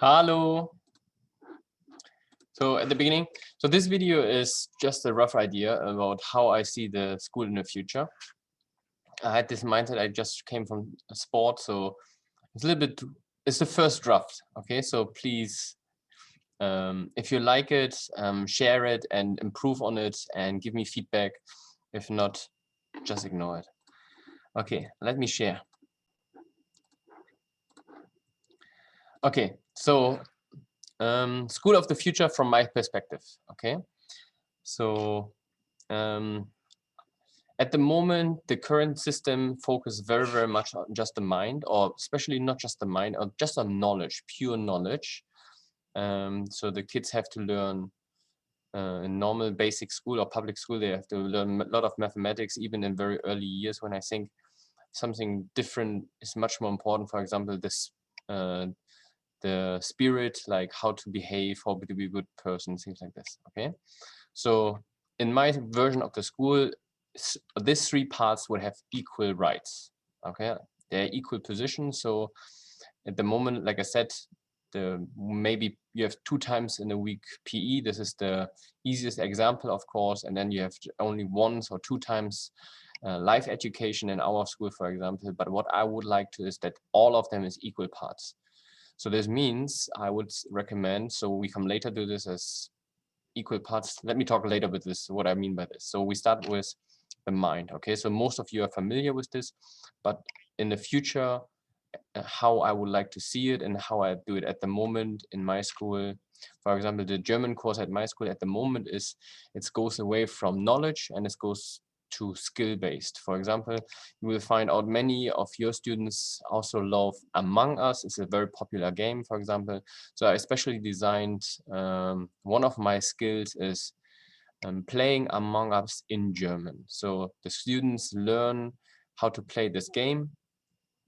Hello. So at the beginning, so this video is just a rough idea about how I see the school in the future. I had this mindset, I just came from a sport, so it's a little bit, it's the first draft, okay? So please, if you like it, share it and improve on it and give me feedback. If not, just ignore it. Okay, let me share. Okay, so school of the future from my perspective, okay? So at the moment, the current system focuses very, very much on just the mind, or especially not just the mind, or just on knowledge, pure knowledge. So the kids have to learn in normal basic school or public school, they have to learn a lot of mathematics, even in very early years, when I think something different is much more important. For example, this the spirit, like how to behave, how to be a good person, things like this, okay? So in my version of the school, these three parts would have equal rights, okay? They're equal positions. So at the moment, like I said, maybe you have 2 times in a week PE. This is the easiest example, of course, and then you have only once or 2 times life education in our school, for example. But what I would like to is that all of them is equal parts. So this means I would recommend, so we come later to this as equal parts. Let me talk later with this, what I mean by this. So we start with the mind, okay? So most of you are familiar with this, but in the future, how I would like to see it and how I do it at the moment in my school. For example, the German course at my school at the moment is, it goes away from knowledge and it goes to skill-based. For example, you will find out many of your students also love Among Us. It's a very popular game, for example. So I especially designed, one of my skills is playing Among Us in German. So the students learn how to play this game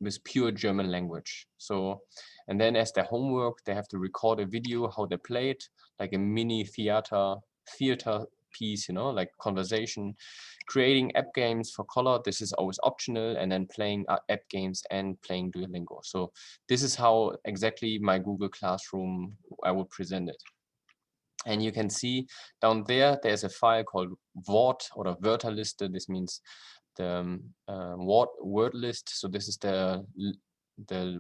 with pure German language. So, and then as their homework, they have to record a video how they play it, like a mini theater piece, you know, like conversation, creating app games for color. This is always optional, and then playing app games and playing Duolingo. So this is how exactly my Google Classroom, I would present it. And you can see down there, there's a file called Wort or Wörterliste. This means the word list. So this is the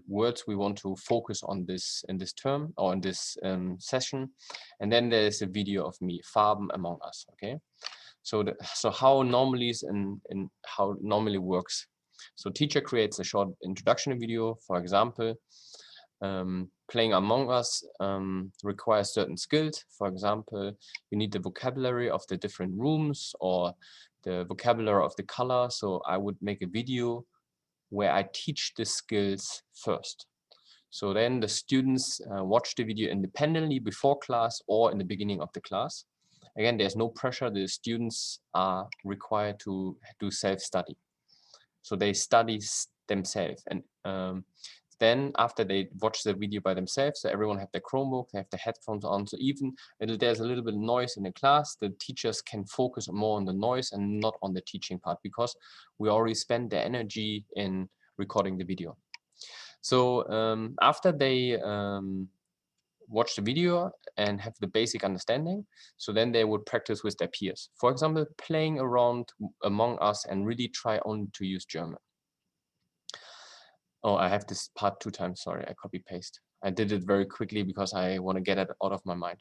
words we want to focus on this in this term or in this session. And then there's a video of me, Farben Among Us. Okay, so so how normally is and how normally works. So teacher creates a short introduction video, for example. Playing Among Us requires certain skills. For example, you need the vocabulary of the different rooms or the vocabulary of the color. So I would make a video where I teach the skills first. So then the students watch the video independently before class or in the beginning of the class. Again, there's no pressure. The students are required to do self-study. So they study themselves. And then after they watch the video by themselves, so everyone have their Chromebook, they have the headphones on. So even if there's a little bit of noise in the class, the teachers can focus more on the noise and not on the teaching part, because we already spent their energy in recording the video. So after they watch the video and have the basic understanding, so then they would practice with their peers. For example, playing around Among Us and really try only to use German. Oh, I have this part 2 times, sorry, I copy paste. I did it very quickly because I want to get it out of my mind.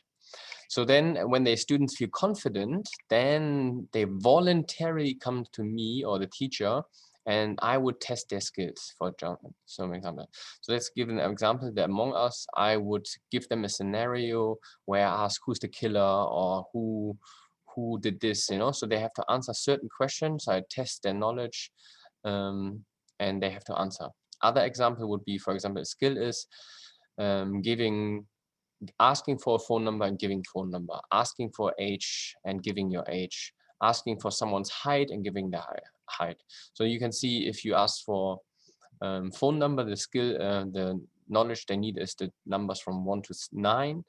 So then when the students feel confident, then they voluntarily come to me or the teacher, and I would test their skills for some example. So let's give an example. The Among Us, I would give them a scenario where I ask who's the killer or who did this, you know, so they have to answer certain questions. I test their knowledge and they have to answer. Other example would be, for example, a skill is asking for a phone number and giving phone number, asking for age and giving your age, asking for someone's height and giving the height. So you can see if you ask for phone number, the skill, the knowledge they need is the numbers from 1 to 9.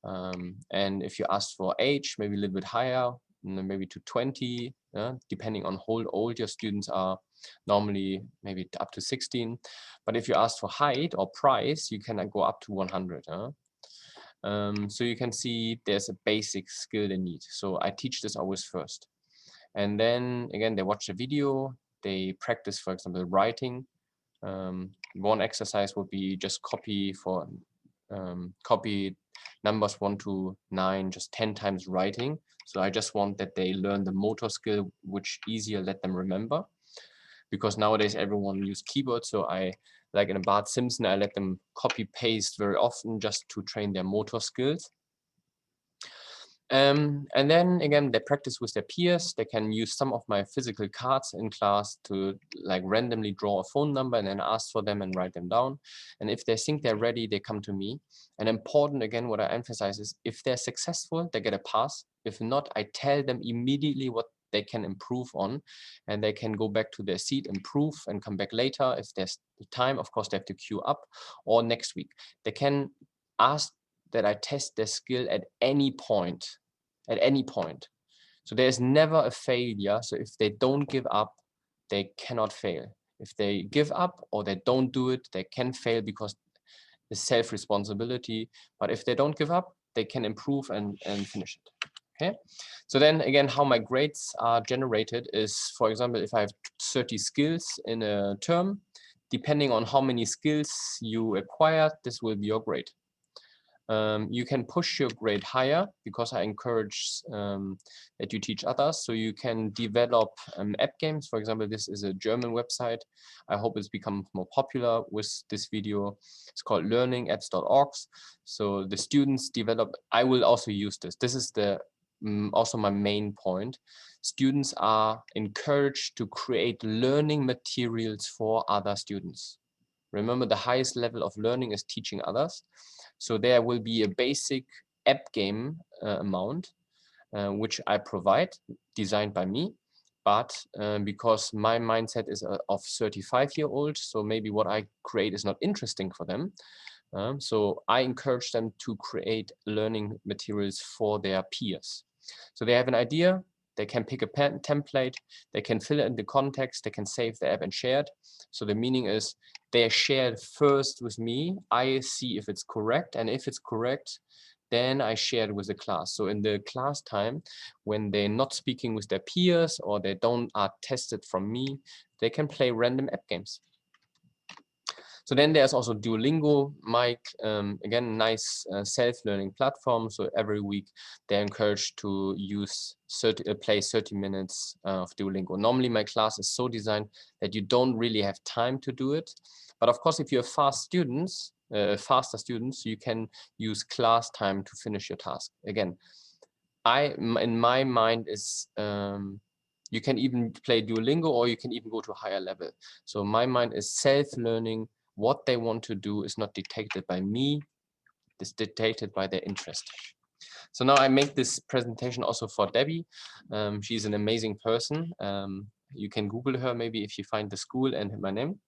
And if you ask for age, maybe a little bit higher, maybe to 20, depending on how old your students are, normally maybe up to 16. But if you ask for height or price, you can go up to 100. So you can see there's a basic skill they need. So I teach this always first. And then again, they watch the video, they practice, for example, writing. One exercise would be just copy numbers 1 to 9, just 10 times writing. So I just want that they learn the motor skill, which easier let them remember. Because nowadays everyone use keyboards, so I, like in Bart Simpson, I let them copy paste very often just to train their motor skills. And then again, they practice with their peers. They can use some of my physical cards in class to like randomly draw a phone number and then ask for them and write them down. And if they think they're ready, they come to me. And important, again, what I emphasize is if they're successful, they get a pass. If not, I tell them immediately what they can improve on, and they can go back to their seat, improve, and come back later. If there's time, of course, they have to queue up, or next week. They can ask that I test their skill at any point, So there's never a failure. So if they don't give up, they cannot fail. If they give up or they don't do it, they can fail because it's self-responsibility. But if they don't give up, they can improve and finish it. Okay. So then again, how my grades are generated is, for example, if I have 30 skills in a term, depending on how many skills you acquire, this will be your grade. You can push your grade higher because I encourage that you teach others. So you can develop app games. For example, this is a German website. I hope it's become more popular with this video. It's called learningapps.org. So the students develop, I will also use this. This is the also my main point. Students are encouraged to create learning materials for other students. Remember, the highest level of learning is teaching others. So there will be a basic app game amount, which I provide, designed by me. But because my mindset is of 35-year-old, so maybe what I create is not interesting for them. So I encourage them to create learning materials for their peers. So they have an idea, they can pick a template, they can fill it in the context, they can save the app and share it. So the meaning is they share it first with me, I see if it's correct, and if it's correct, then I share it with the class. So in the class time, when they're not speaking with their peers or they are tested from me, they can play random app games. So then there's also Duolingo, again, nice self-learning platform. So every week they're encouraged to play 30 minutes of Duolingo. Normally my class is so designed that you don't really have time to do it. But of course, if you have faster students, you can use class time to finish your task. Again, in my mind is, you can even play Duolingo or you can even go to a higher level. So my mind is self-learning. What they want to do is not dictated by me, it's dictated by their interest. So now I make this presentation also for Debbie. She's an amazing person. You can Google her maybe if you find the school and my name.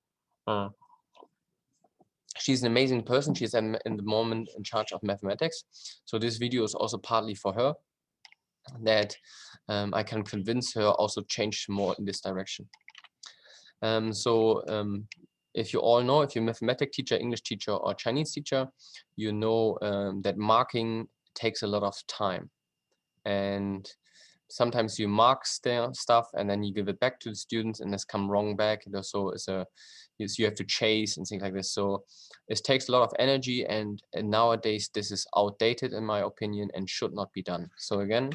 She's an amazing person. She's in the moment in charge of mathematics. So this video is also partly for her, that I can convince her also change more in this direction. If you all know, if you're a mathematics teacher, English teacher, or Chinese teacher, you know that marking takes a lot of time. And sometimes you mark stuff and then you give it back to the students and it's come wrong back. So you have to chase and things like this. So it takes a lot of energy, and nowadays this is outdated in my opinion and should not be done. So again,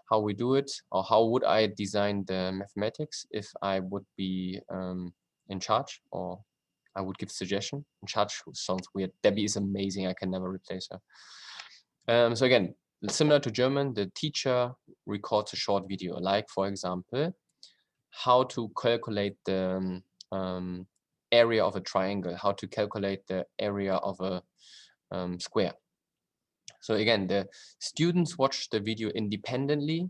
how we do it, or how would I design the mathematics if I would be in charge, or I would give suggestion. In charge sounds weird. Debbie is amazing. I can never replace her. So again, similar to German, the teacher records a short video, like for example, how to calculate the area of a triangle, how to calculate the area of a square. So again, the students watch the video independently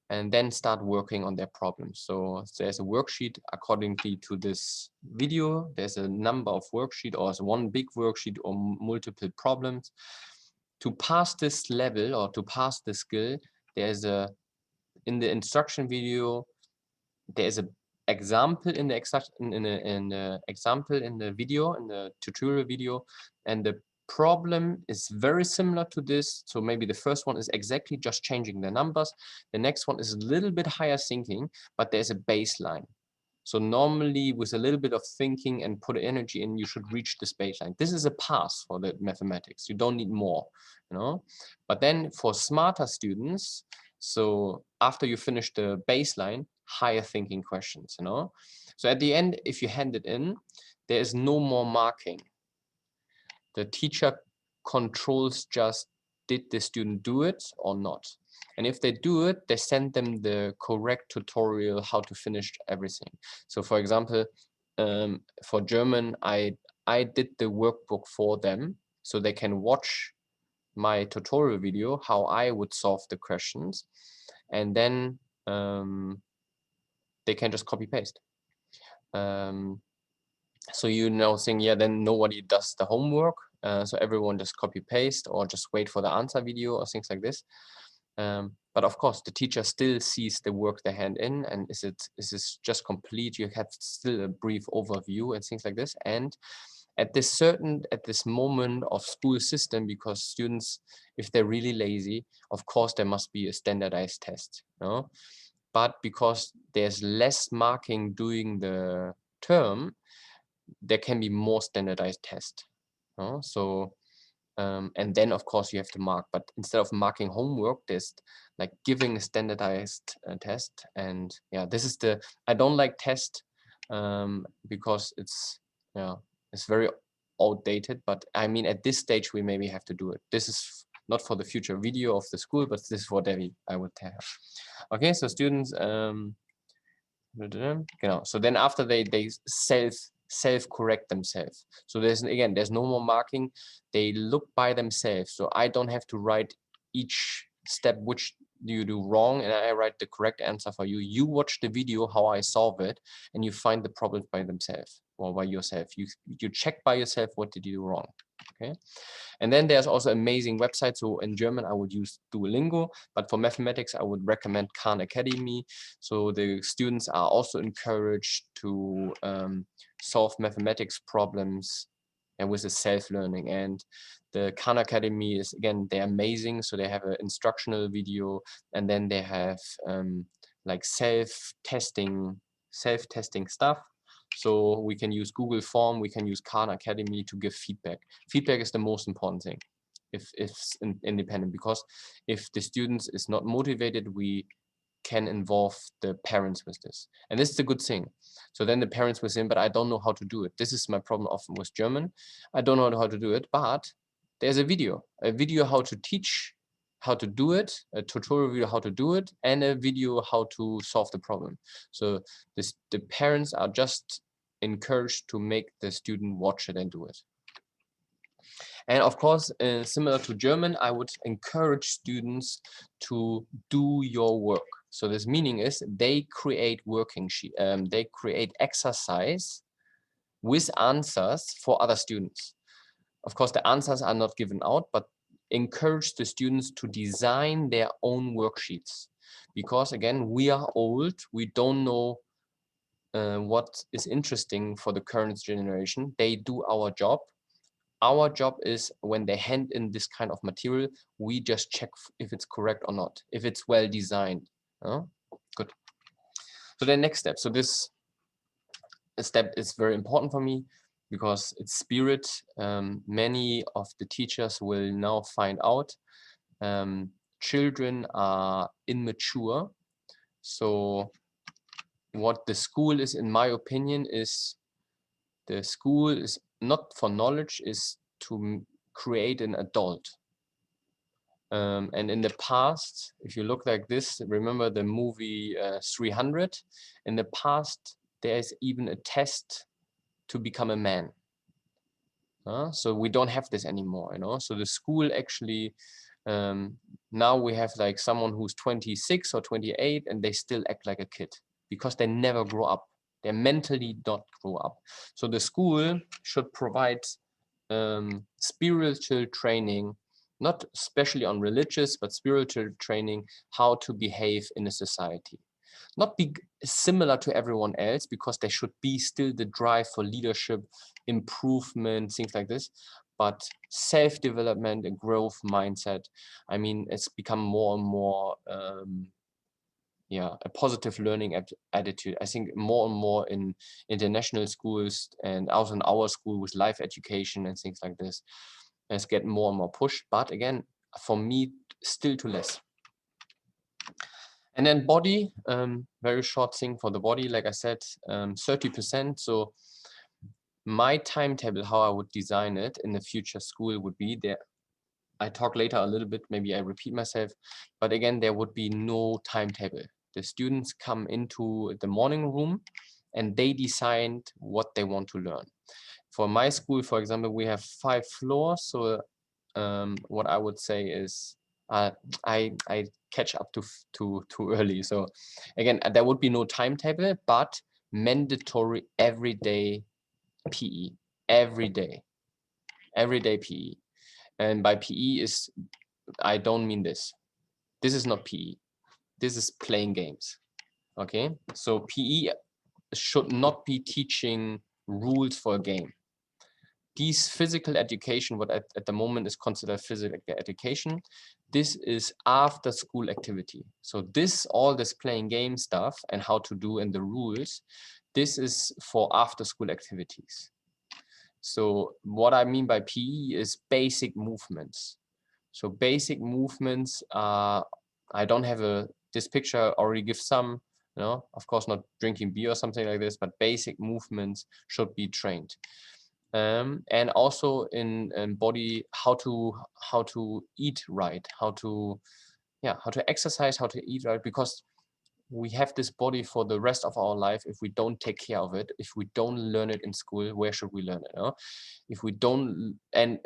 and then start working on their problems. So there's a worksheet accordingly to this video. There's a number of worksheets, or one big worksheet, or multiple problems. To pass this level or to pass the skill, there's a in the instruction video, there is a example in the example in the video, in the tutorial video, and the problem is very similar to this. So maybe the first one is exactly just changing the numbers. The next one is a little bit higher thinking, but there's a baseline. So normally with a little bit of thinking and put energy in, you should reach this baseline. This is a pass for the mathematics. You don't need more, you know. But then for smarter students, so after you finish the baseline, higher thinking questions, you know. So at the end, if you hand it in, there is no more marking. The teacher controls just, did the student do it or not? And if they do it, they send them the correct tutorial how to finish everything. So for example, for German, I did the workbook for them so they can watch my tutorial video, how I would solve the questions. And then they can just copy paste. So you know, saying, yeah, then nobody does the homework. So everyone just copy paste or just wait for the answer video or things like this. But of course, the teacher still sees the work they hand in, and is this just complete? You have still a brief overview and things like this. And at this moment of school system, because students, if they're really lazy, of course there must be a standardized test, you know? But because there's less marking during the term, there can be more standardized tests. So and then of course you have to mark, but instead of marking homework, there's like giving a standardized test. And yeah, this is the, I don't like test because it's, yeah, it's very outdated, but I mean at this stage we maybe have to do it. This is not for the future video of the school, but this is what I would have. Okay, so students so then after they self-correct themselves. So there's no more marking. They look by themselves. So I don't have to write each step which you do wrong and I write the correct answer for you. You watch the video how I solve it and you find the problems by themselves or by yourself. You check by yourself what did you do wrong. Okay. And then there's also amazing websites. So in German, I would use Duolingo, but for mathematics, I would recommend Khan Academy. So the students are also encouraged to solve mathematics problems and with a self-learning. And the Khan Academy is, again, they're amazing. So they have an instructional video, and then they have like self-testing stuff. So we can use Google Form, we can use Khan Academy to give feedback. Feedback is the most important thing if it's independent, because if the students is not motivated, we can involve the parents with this. And this is a good thing. So then the parents will say, but I don't know how to do it. This is my problem often with German. I don't know how to do it, but there's a video how to teach how to do it, a tutorial video how to do it, and a video how to solve the problem. So the parents are just encouraged to make the student watch it and do it. And of course, similar to German, I would encourage students to do your work. So this meaning is they create working sheet, they create exercise with answers for other students. Of course, the answers are not given out, but encourage the students to design their own worksheets. Because again, we are old, we don't know what is interesting for the current generation. They do our job. Our job is when they hand in this kind of material, we just check if it's correct or not, if it's well designed. Good. So the next step. So this step is very important for me because it's spirit. Many of the teachers will now find out children are immature. So what the school is, in my opinion, is the school is not for knowledge, is to create an adult. And in the past, if you look like this, remember the movie 300? In the past, there's even a test to become a man. So we don't have this anymore, you know. So the school actually, now we have like someone who's 26 or 28 and they still act like a kid because they never grow up. They mentally don't grow up. So the school should provide spiritual training not especially on religious, but spiritual training, how to behave in a society. Not be similar to everyone else, because there should be still the drive for leadership, improvement, things like this, but self-development and growth mindset. I mean, it's become more and more a positive learning attitude. I think more and more in international schools, and also in our school with life education and things like this, it's getting more and more pushed. But again, for me, still too less. And then body, very short thing for the body, like I said, 30%. So my timetable, how I would design it in the future school would be there. I talk later a little bit, maybe I repeat myself, but again, there would be no timetable. The students come into the morning room and they decide what they want to learn. For my school, for example, we have 5 floors. So what I would say is I catch up too early. So again, there would be no timetable, but mandatory everyday PE, every day PE. And by PE is, I don't mean this. This is not PE. This is playing games. Okay, so PE should not be teaching rules for a game. These physical education, what at the moment is considered physical education, this is after school activity. So all this playing game stuff and how to do and the rules, this is for after school activities. So what I mean by PE is basic movements. So basic movements are, I don't have this picture already gives some, of course not drinking beer or something like this, but basic movements should be trained. And also in body, how to eat right, how to exercise, how to eat right, because we have this body for the rest of our life. If we don't take care of it, if we don't learn it in school, where should we learn it? If we don't, and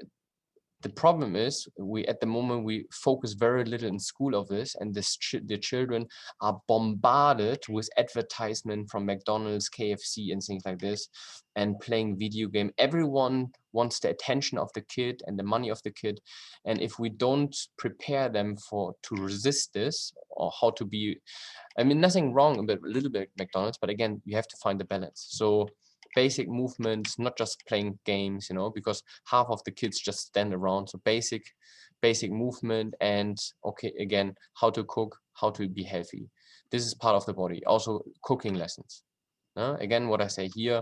the problem is at the moment we focus very little in school of this, and the children are bombarded with advertisement from McDonald's, KFC and things like this, and playing video game. Everyone wants the attention of the kid and the money of the kid, and if we don't prepare them to resist this, or how to be, I mean, nothing wrong about a little bit McDonald's, but again, you have to find the balance. So basic movements, not just playing games, because half of the kids just stand around. So basic movement, and okay, again, how to cook, how to be healthy. This is part of the body. Also cooking lessons. Again, what I say here,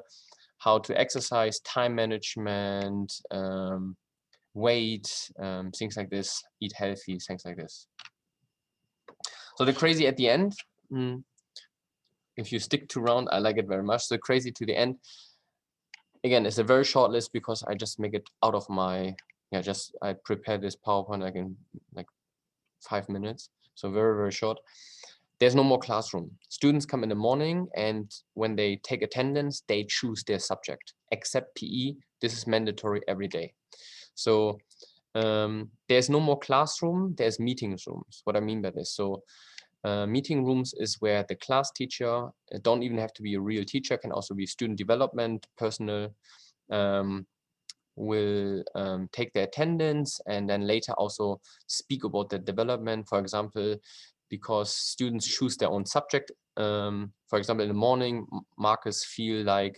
how to exercise, time management, weight, things like this, eat healthy, things like this. So the crazy at the end, if you stick to round, I like it very much. So crazy to the end, again, it's a very short list because I just make it out of my, I prepared this PowerPoint like in 5 minutes. So very, very short. There's no more classroom. Students come in the morning, and when they take attendance, they choose their subject. Except PE, this is mandatory every day. So there's no more classroom, there's meeting rooms. What I mean by this, so meeting rooms is where the class teacher, don't even have to be a real teacher, can also be student development, personal, will take the attendance and then later also speak about the development. For example, because students choose their own subject. For example, in the morning, Marcus feel like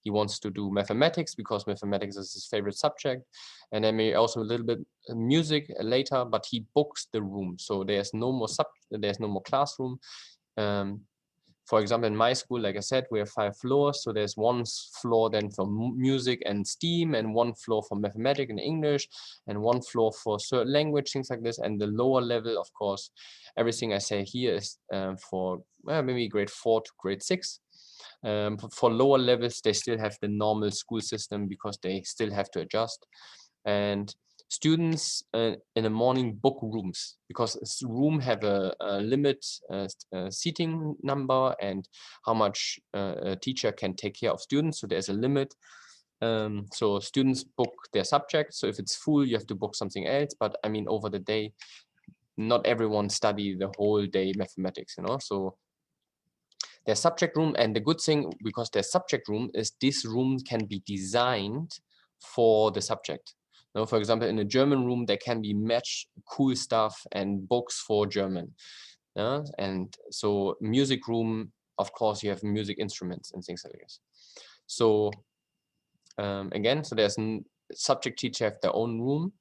he wants to do mathematics because mathematics is his favorite subject, and then maybe also a little bit music later. But he books the room, so there's no more classroom. For example, in my school, like I said, we have 5 floors. So there's 1 floor then for music and STEAM, and 1 floor for mathematics and English, and 1 floor for certain language, things like this. And the lower level, of course, everything I say here is for maybe grade 4 to grade 6. For lower levels, they still have the normal school system because they still have to adjust. And students in the morning book rooms because a room have a limit seating number and how much a teacher can take care of students. So there's a limit. So students book their subject. So if it's full, you have to book something else. But I mean, over the day, not everyone study the whole day mathematics, So their subject room, and the good thing, because their subject room is this room can be designed for the subject. Now, for example, in a German room, there can be match cool stuff and books for German. And so music room, of course, you have music instruments and things like this. So again, so there's subject teacher have their own room.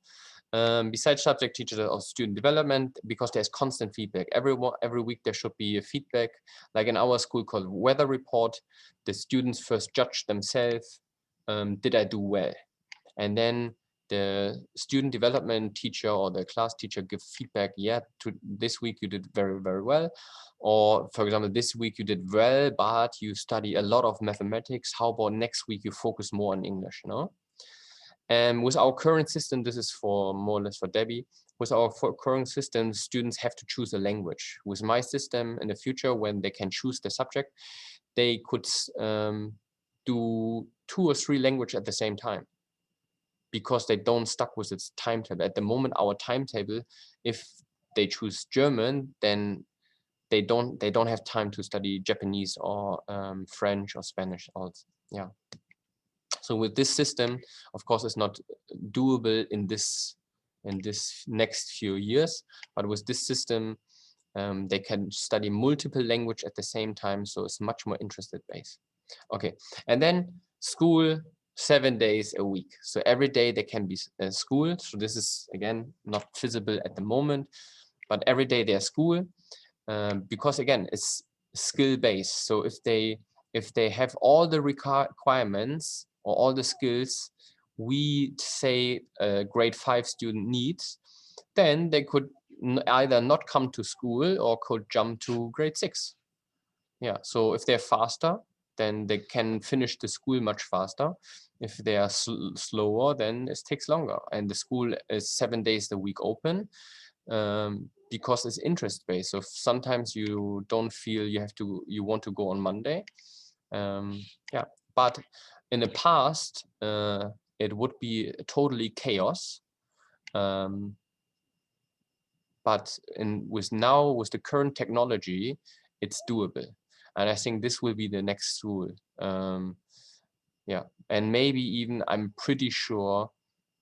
Besides subject teachers or student development, because there's constant feedback. Every week there should be a feedback, like in our school called weather report. The students first judge themselves, did I do well? And then the student development teacher or the class teacher give feedback, yeah, to this week you did very, very well. Or for example, this week you did well, but you study a lot of mathematics. How about next week you focus more on English, no? And with our current system, this is for more or less for Debbie, with our current system, students have to choose a language. With my system in the future, when they can choose the subject, they could do 2 or 3 languages at the same time, because they don't stuck with its timetable. At the moment, our timetable, if they choose German, then they don't have time to study Japanese or French or Spanish. Also, yeah. So with this system, of course, it's not doable in this next few years, but with this system, they can study multiple languages at the same time. So it's much more interested based. Okay, and then school 7 days a week. So every day there can be school. So this is again not feasible at the moment, but every day there's school, because again it's skill based. So if they have all the requirements or all the skills we say a grade 5 student needs, then they could either not come to school or could jump to grade 6. Yeah, so if they're faster, then they can finish the school much faster. If they are slower, then it takes longer. And the school is 7 days a week open, because it's interest based. So sometimes you don't feel you want to go on Monday. Yeah, but in the past, it would be totally chaos. But with the current technology, it's doable. And I think this will be the next school. Yeah, and maybe even, I'm pretty sure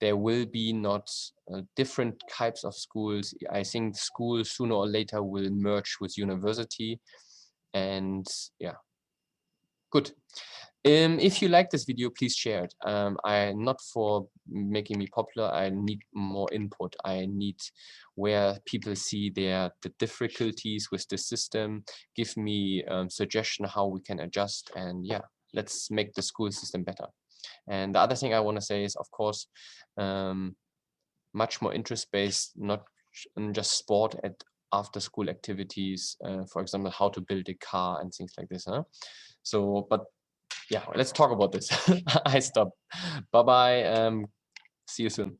there will be not different types of schools. I think schools sooner or later will merge with university. And yeah, good. If you like this video, please share it. Not for making me popular. I need more input. I need where people see the difficulties with the system. Give me suggestion how we can adjust, and yeah, let's make the school system better. And the other thing I want to say is, of course, much more interest-based, not just sport at after-school activities. For example, how to build a car and things like this. Huh? So, but yeah, let's talk about this. I stop. Bye bye. See you soon.